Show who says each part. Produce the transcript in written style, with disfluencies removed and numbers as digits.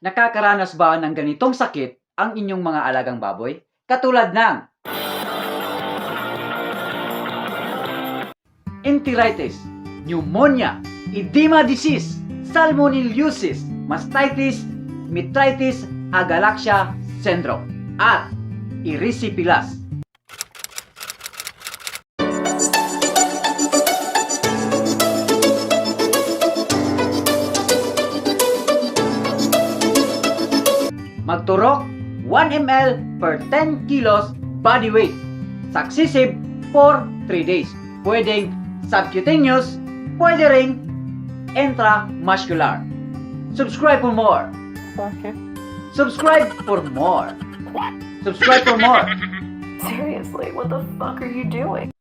Speaker 1: Nakakaranas ba ng ganitong sakit ang inyong mga alagang baboy? Katulad ng enteritis, pneumonia, edema disease, salmonellosis, mastitis, metritis, agalaxia syndrome, at erysipelas. Magturok 1 ml per 10 kilos body weight. Successive for 3 days. Pwedeng subcutaneous, pwede ring intramuscular. Subscribe for more.
Speaker 2: Okay.
Speaker 1: Subscribe for more. Subscribe for more.
Speaker 2: Seriously, what the fuck are you doing?